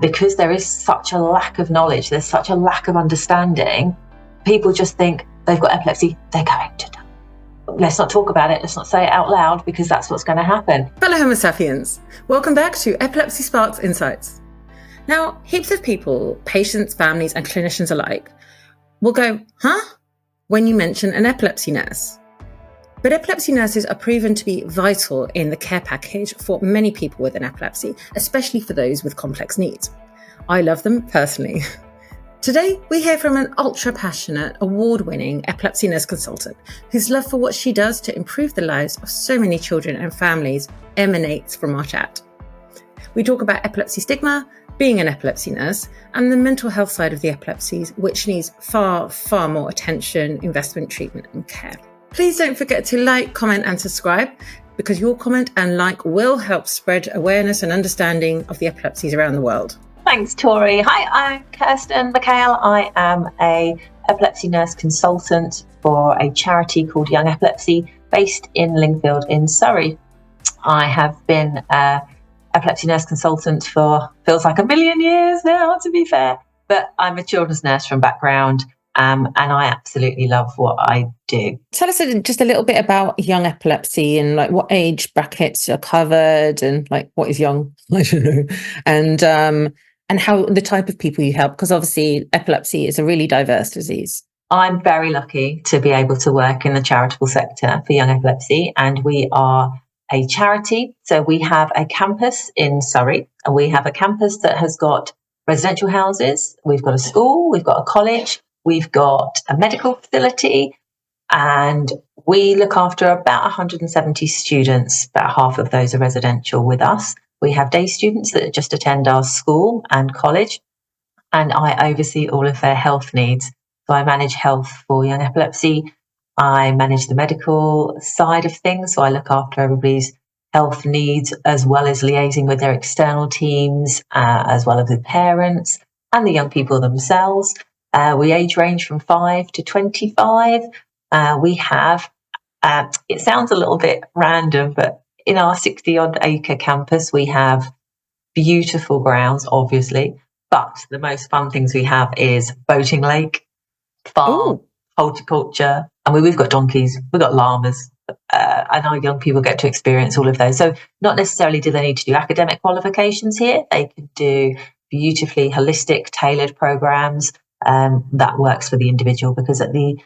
Because there is such a lack of knowledge, there's such a lack of understanding, people just think they've got epilepsy, they're going to die. Let's not talk about it, let's not say it out loud, because that's what's going to happen. Fellow Homo sapiens, welcome back to Epilepsy Sparks Insights. Now, heaps of people, patients, families and clinicians alike, will go, huh? When you mention an epilepsy nurse. But epilepsy nurses are proven to be vital in the care package for many people with an epilepsy, especially for those with complex needs. I love them personally. Today, we hear from an ultra-passionate, award-winning epilepsy nurse consultant whose love for what she does to improve the lives of so many children and families emanates from our chat. We talk about epilepsy stigma, being an epilepsy nurse, and the mental health side of the epilepsies, which needs far, far more attention, investment, treatment, and care. Please don't forget to like, comment, and subscribe, because your comment and like will help spread awareness and understanding of the epilepsies around the world. Thanks, Torie. Hi, I'm Kirsten McHale. I am a epilepsy nurse consultant for a charity called Young Epilepsy, based in Lingfield in Surrey. I have been an epilepsy nurse consultant for feels like a million years now, to be fair, but I'm a children's nurse from background. And I absolutely love what I do. Tell us just a little bit about young epilepsy and like what age brackets are covered and like what is young, I don't know, and how the type of people you help, because obviously epilepsy is a really diverse disease. I'm very lucky to be able to work in the charitable sector for Young Epilepsy, and we are a charity. So we have a campus in Surrey, and we have a campus that has got residential houses, we've got a school, we've got a college, we've got a medical facility, and we look after about 170 students. About half of those are residential with us. We have day students that just attend our school and college, and I oversee all of their health needs. So I manage health for Young Epilepsy. I manage the medical side of things, so I look after everybody's health needs, as well as liaising with their external teams, as well as with parents and the young people themselves. We age range from 5 to 25. We have, it sounds a little bit random, but in our 60-odd acre campus, we have beautiful grounds, obviously. But the most fun things we have is boating lake, farm, horticulture. I mean, we've got donkeys, we've got llamas, and our young people get to experience all of those. So not necessarily do they need to do academic qualifications here. They can do beautifully holistic, tailored programs. That works for the individual, because at the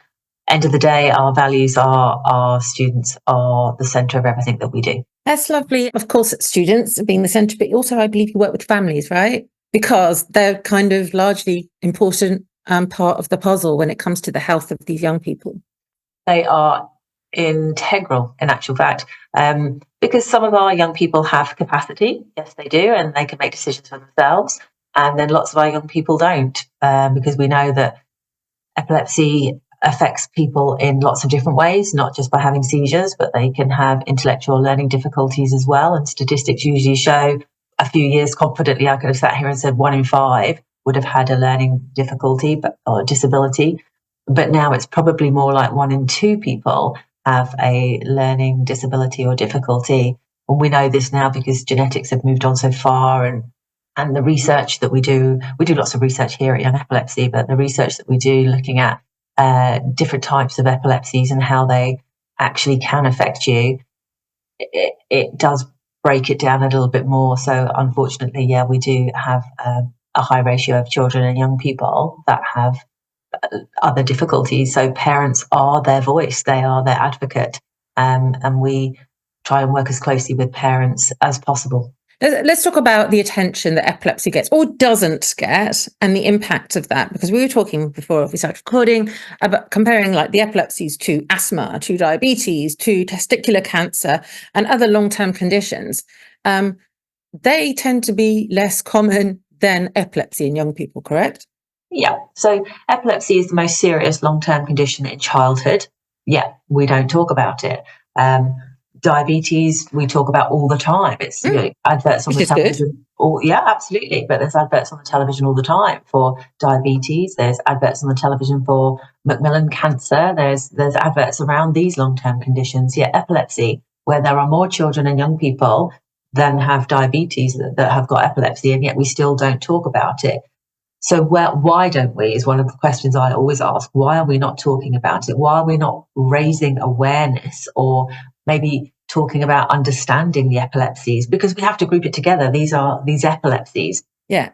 end of the day, our values are our students are the centre of everything that we do. That's lovely. Of course, students being the centre, but also I believe you work with families, right? Because they're kind of largely important part of the puzzle when it comes to the health of these young people. They are integral, in actual fact, because some of our young people have capacity. Yes, they do, and they can make decisions for themselves. And then lots of our young people don't, because we know that epilepsy affects people in lots of different ways, not just by having seizures, but they can have intellectual learning difficulties as well. And statistics usually show, a few years confidently, I could have sat here and said 1 in 5 would have had a learning difficulty or disability. But now it's probably more like 1 in 2 people have a learning disability or difficulty. And we know this now because genetics have moved on so far, and the research that we do lots of research here at Young Epilepsy, but the research that we do looking at different types of epilepsies and how they actually can affect you, it does break it down a little bit more. So unfortunately, yeah, we do have a high ratio of children and young people that have other difficulties. So parents are their voice, they are their advocate, and we try and work as closely with parents as possible. Let's talk about the attention that epilepsy gets or doesn't get and the impact of that, because we were talking before we started recording about comparing like the epilepsies to asthma, to diabetes, to testicular cancer and other long-term conditions. They tend to be less common than epilepsy in young people, correct? Yeah, so epilepsy is the most serious long-term condition in childhood. Yeah, we don't talk about it. Diabetes, we talk about all the time. It's adverts on the television. Yeah, absolutely. But there's adverts on the television all the time for diabetes. There's adverts on the television for Macmillan cancer. There's adverts around these long-term conditions. Yeah, epilepsy, where there are more children and young people than have diabetes that have got epilepsy, and yet we still don't talk about it. So why don't we, is one of the questions I always ask. Why are we not talking about it? Why are we not raising awareness, or maybe talking about understanding the epilepsies? Because we have to group it together. These are these epilepsies. Yeah.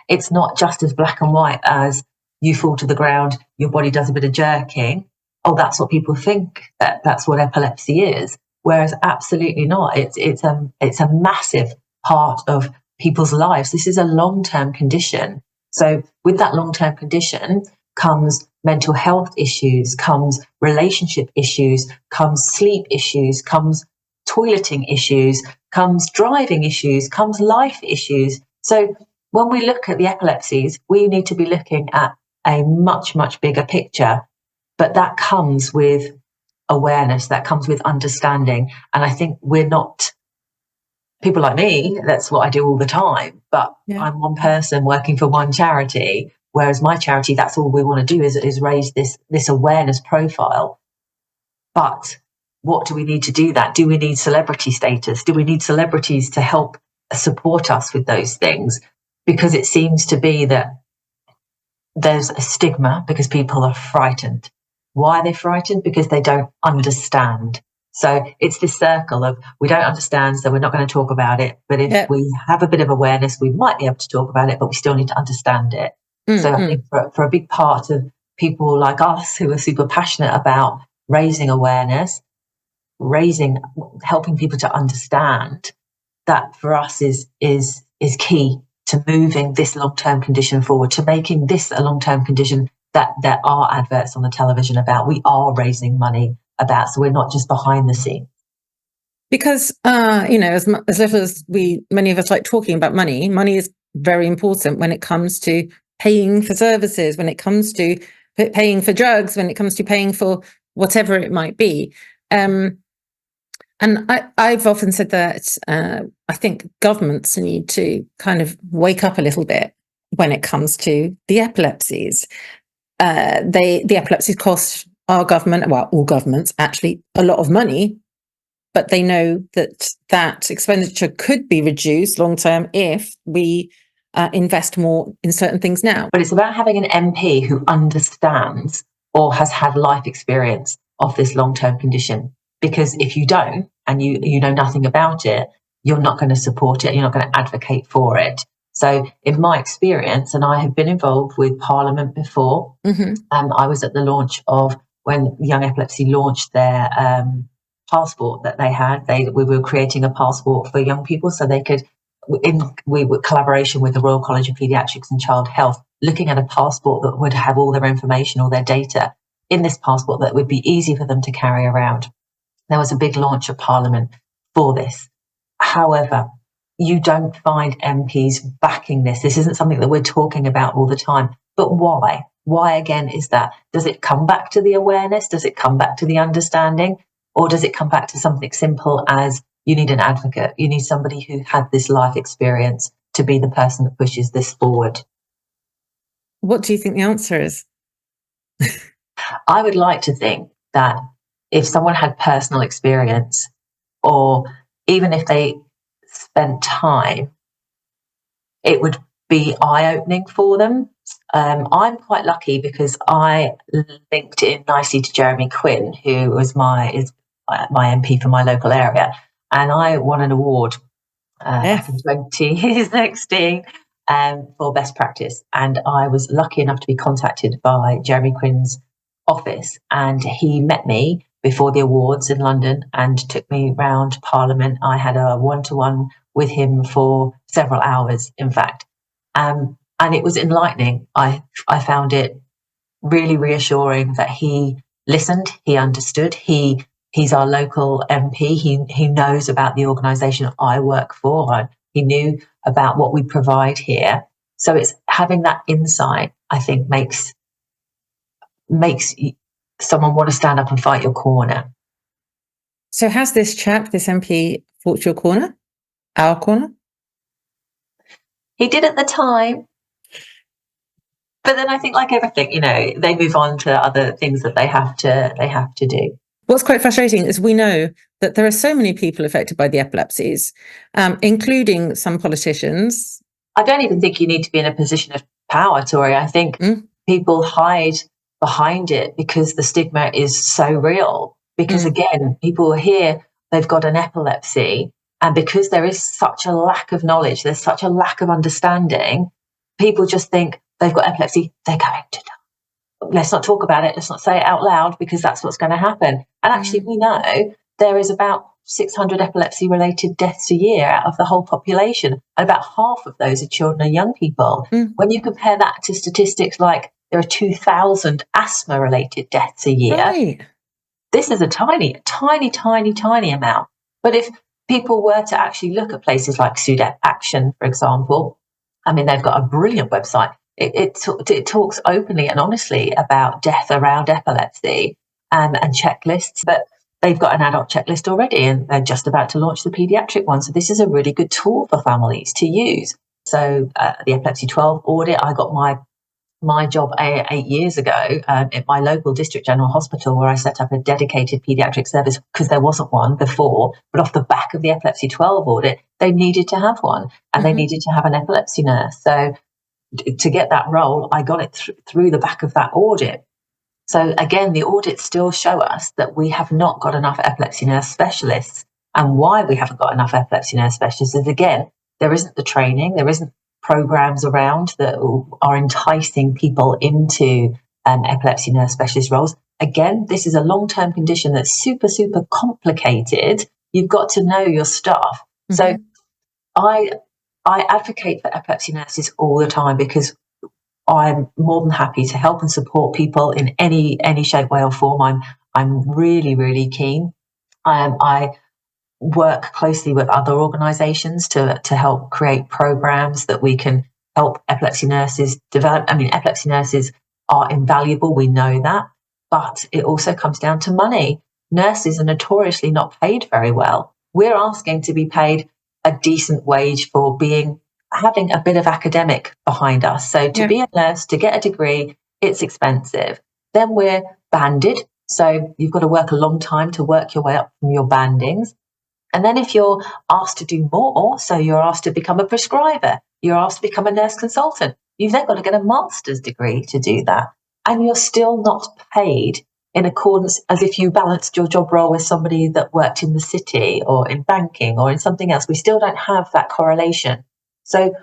It's not just as black and white as you fall to the ground, your body does a bit of jerking. Oh, that's what people think, that's what epilepsy is. Whereas absolutely not. It's a massive part of people's lives. This is a long-term condition. So with that long-term condition comes mental health issues, comes relationship issues, comes sleep issues, comes toileting issues, comes driving issues, comes life issues. So when we look at the epilepsies, we need to be looking at a much, much bigger picture. But that comes with awareness, that comes with understanding. And I think we're not, people like me, that's what I do all the time. But I'm one person working for one charity, whereas my charity, that's all we want to do is raise this awareness profile. But what do we need to do that? Do we need celebrity status? Do we need celebrities to help support us with those things? Because it seems to be that there's a stigma because people are frightened. Why are they frightened? Because they don't understand. So it's this circle of, we don't understand, so we're not going to talk about it. But if we have a bit of awareness, we might be able to talk about it, but we still need to understand it. So I think for a big part of people like us who are super passionate about raising awareness, helping people to understand, that for us is key to moving this long-term condition forward, to making this a long-term condition that there are adverts on the television about, we are raising money about, so we're not just behind the scenes. Because, as little as many of us like talking about money is very important when it comes to paying for services, when it comes to paying for drugs, when it comes to paying for whatever it might be. And I've often said that I think governments need to kind of wake up a little bit when it comes to the epilepsies. The epilepsies cost our government, well, all governments actually, a lot of money, but they know that expenditure could be reduced long term if we invest more in certain things now. But it's about having an MP who understands or has had life experience of this long-term condition. Because if you don't, and you know nothing about it, you're not going to support it, you're not going to advocate for it. So in my experience, and I have been involved with Parliament before, I was at the launch of when Young Epilepsy launched their passport that they had. We were creating a passport for young people so they could, we were collaboration with the Royal College of Paediatrics and Child Health, looking at a passport that would have all their information, all their data in this passport that would be easy for them to carry around. There was a big launch at Parliament for this. However, you don't find MPs backing this. This isn't something that we're talking about all the time. But why? Why again is that? Does it come back to the awareness? Does it come back to the understanding? Or does it come back to something simple as you need an advocate? You need somebody who had this life experience to be the person that pushes this forward. What do you think the answer is? I would like to think that if someone had personal experience, or even if they spent time, it would be eye-opening for them. I'm quite lucky because I linked in nicely to Jeremy Quinn, who was my MP for my local area, and I won an award back in 2016 for best practice. And I was lucky enough to be contacted by Jeremy Quinn's office, and he met me before the awards in London and took me round Parliament. I had a one-to-one with him for several hours, in fact. And it was enlightening. I found it really reassuring that he listened, he understood, he's our local MP, he knows about the organisation I work for, he knew about what we provide here. So it's having that insight, I think, makes someone want to stand up and fight your corner. So has this chap, this MP, fought your corner? Our corner? He did at the time. But then I think, like everything, they move on to other things that they have to do. What's quite frustrating is we know that there are so many people affected by the epilepsies, including some politicians. I don't even think you need to be in a position of power, Torie. I think people hide behind it because the stigma is so real. Because again, people hear they've got an epilepsy, and because there is such a lack of knowledge, there's such a lack of understanding, people just think they've got epilepsy, they're going to die. Let's not talk about it. Let's not say it out loud because that's what's going to happen. And actually, we know there is about 600 epilepsy-related deaths a year out of the whole population. And about half of those are children and young people. When you compare that to statistics like there are 2,000 asthma-related deaths a year, this is a tiny amount. But if people were to actually look at places like SUDEP Action, for example, I mean, they've got a brilliant website. It talks openly and honestly about death around epilepsy and checklists, but they've got an adult checklist already and they're just about to launch the paediatric one. So this is a really good tool for families to use. So the Epilepsy 12 audit, I got my job 8 years ago at my local district general hospital, where I set up a dedicated paediatric service because there wasn't one before. But off the back of the Epilepsy 12 audit, they needed to have one, and they needed to have an epilepsy nurse. So to get that role, I got it through the back of that audit. So again, the audits still show us that we have not got enough epilepsy nurse specialists. And why we haven't got enough epilepsy nurse specialists is, again, there isn't the training, there isn't programs around that are enticing people into epilepsy nurse specialist roles. Again, this is a long-term condition that's super, super complicated. You've got to know your stuff. So I advocate for epilepsy nurses all the time because I'm more than happy to help and support people in any shape, way, or form. I'm really, really keen. I work closely with other organisations to help create programs that we can help epilepsy nurses develop. I mean, epilepsy nurses are invaluable, we know that, but it also comes down to money. Nurses are notoriously not paid very well. We're asking to be paid a decent wage for having a bit of academic behind us. So to be a nurse, to get a degree, it's expensive. Then we're banded. So you've got to work a long time to work your way up from your bandings. And then if you're asked to do more, so you're asked to become a prescriber, you're asked to become a nurse consultant, you've then got to get a master's degree to do that. And you're still not paid in accordance as if you balanced your job role with somebody that worked in the city or in banking or in something else. We still don't have that correlation. So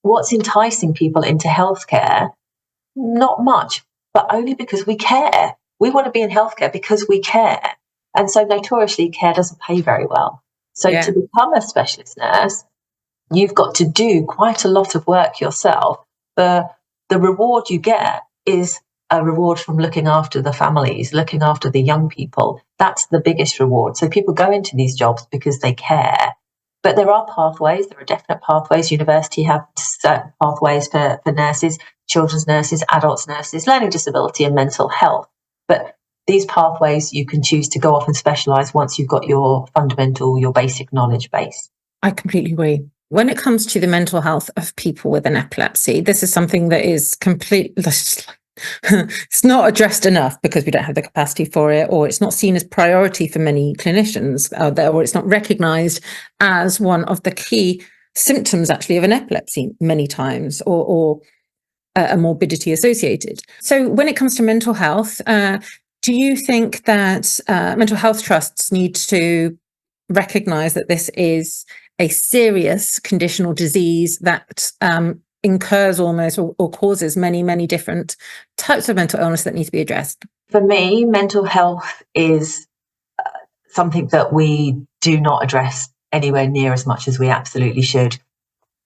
what's enticing people into healthcare? Not much, but only because we care. We want to be in healthcare because we care. And so notoriously, care doesn't pay very well. So to become a specialist nurse, you've got to do quite a lot of work yourself. The reward you get is a reward from looking after the families, looking after the young people. That's the biggest reward. So people go into these jobs because they care. But there are pathways, there are definite pathways. University have certain pathways for nurses, children's nurses, adults nurses, learning disability and mental health. But these pathways you can choose to go off and specialise once you've got your basic knowledge base. I completely agree. When it comes to the mental health of people with an epilepsy, this is something that is it's not addressed enough because we don't have the capacity for it, or it's not seen as priority for many clinicians out there, or it's not recognised as one of the key symptoms actually of an epilepsy many times, or a morbidity associated. So when it comes to mental health, do you think that mental health trusts need to recognise that this is a serious conditional disease that incurs almost or causes many different types of mental illness that need to be addressed? For me, mental health is something that we do not address anywhere near as much as we absolutely should.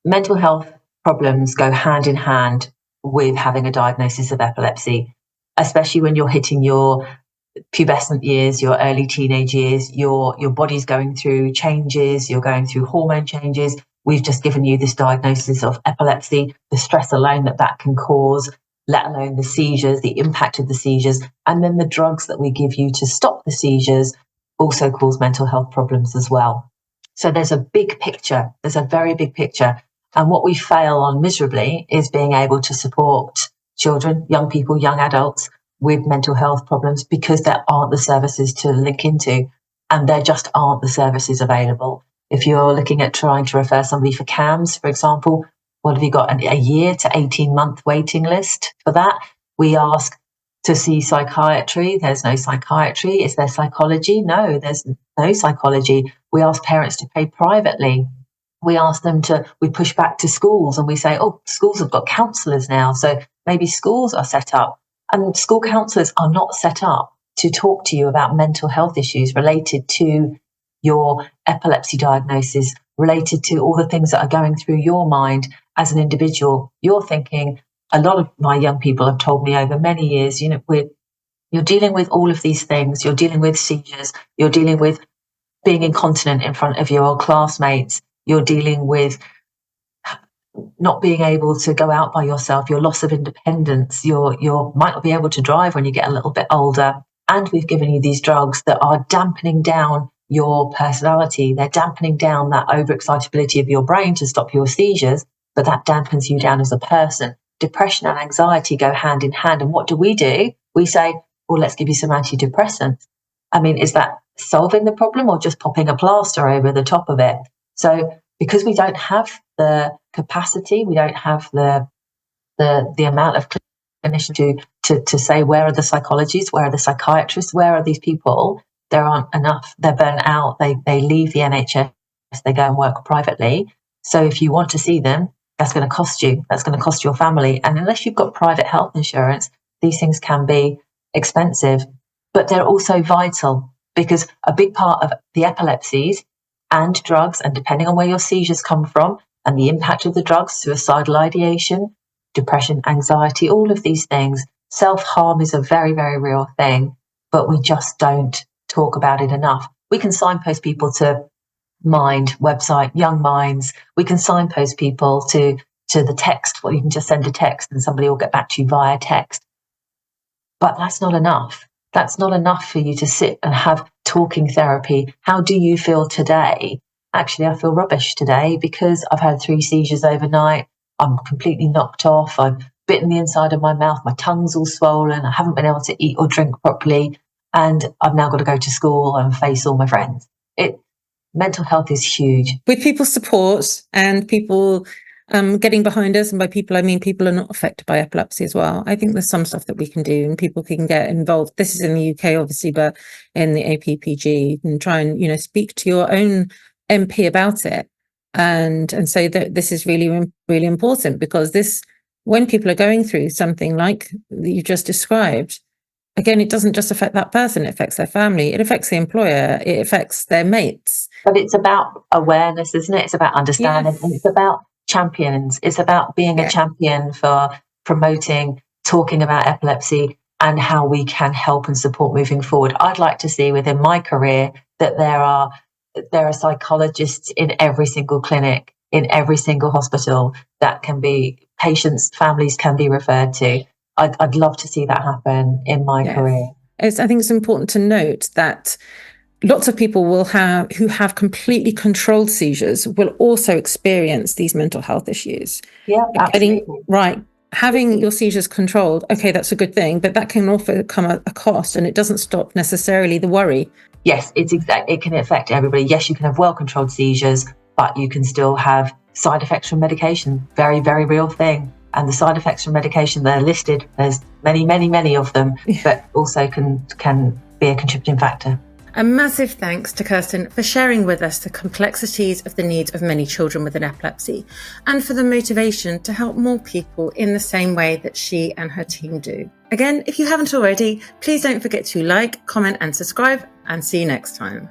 Mental health problems go hand in hand with having a diagnosis of epilepsy, especially when you're hitting your pubescent years, your early teenage years, your body's going through changes, you're going through hormone changes. We've just given you this diagnosis of epilepsy, the stress alone that can cause, let alone the seizures, the impact of the seizures, and then the drugs that we give you to stop the seizures also cause mental health problems as well. So there's a big picture, there's a very big picture. And what we fail on miserably is being able to support children, young people, young adults with mental health problems because there aren't the services to link into, and there just aren't the services available. If you're looking at trying to refer somebody for CAMS, for example, what have you got? A year to 18-month waiting list for that? We ask to see psychiatry. There's no psychiatry. Is there psychology? No, there's no psychology. We ask parents to pay privately. We push back to schools and we say, oh, schools have got counsellors now. So maybe schools are set up, and school counsellors are not set up to talk to you about mental health issues related to your epilepsy diagnosis, related to all the things that are going through your mind as an individual. You're thinking, a lot of my young people have told me over many years, you're dealing with all of these things. You're dealing with seizures. You're dealing with being incontinent in front of your classmates. You're dealing with not being able to go out by yourself, your loss of independence. You might not be able to drive when you get a little bit older. And we've given you these drugs that are dampening down your personality. They're dampening down that overexcitability of your brain to stop your seizures, but that dampens you down as a person. Depression and anxiety go hand in hand. And what do? We say, well, let's give you some antidepressants. I mean, is that solving the problem or just popping a plaster over the top of it? So because we don't have the capacity, we don't have the amount of clinicians to say, where are the psychologists, where are the psychiatrists, where are these people? There aren't enough. They're burnt out. They leave the NHS. They go and work privately. So if you want to see them, that's going to cost you. That's going to cost your family. And unless you've got private health insurance, these things can be expensive. But they're also vital, because a big part of the epilepsies and drugs, and depending on where your seizures come from and the impact of the drugs, suicidal ideation, depression, anxiety, all of these things, self-harm is a very, very real thing, but we just don't talk about it enough. We can signpost people to Mind website, Young Minds. We can signpost people to the text. Well, you can just send a text and somebody will get back to you via text. But that's not enough. That's not enough for you to sit and have talking therapy. How do you feel today? Actually, I feel rubbish today because I've had 3 seizures overnight. I'm completely knocked off. I've bitten the inside of my mouth. My tongue's all swollen. I haven't been able to eat or drink properly. And I've now got to go to school and face all my friends. Mental health is huge. With people's support and people getting behind us, and by people, I mean people are not affected by epilepsy as well. I think there's some stuff that we can do and people can get involved. This is in the UK, obviously, but in the APPG, you can try and, speak to your own MP about it and say that this is really, really important, because when people are going through something like you just described, again, it doesn't just affect that person, it affects their family, it affects the employer, it affects their mates. But it's about awareness, isn't it? It's about understanding. Yes. And it's about champions. It's about being a champion for promoting, talking about epilepsy and how we can help and support moving forward. I'd like to see within my career that there are psychologists in every single clinic, in every single hospital, that can be patients, families can be referred to. I'd love to see that happen in my career. I think it's important to note that lots of people who have completely controlled seizures will also experience these mental health issues. Yeah, absolutely. Having your seizures controlled, okay, that's a good thing, but that can also come at a cost, and it doesn't stop necessarily the worry. Yes, it can affect everybody. Yes, you can have well-controlled seizures, but you can still have side effects from medication. Very, very real thing. And the side effects from medication, they're listed. There's many, many, many of them, but also can be a contributing factor. A massive thanks to Kirsten for sharing with us the complexities of the needs of many children with an epilepsy, and for the motivation to help more people in the same way that she and her team do. Again, if you haven't already, please don't forget to like, comment and subscribe, and see you next time.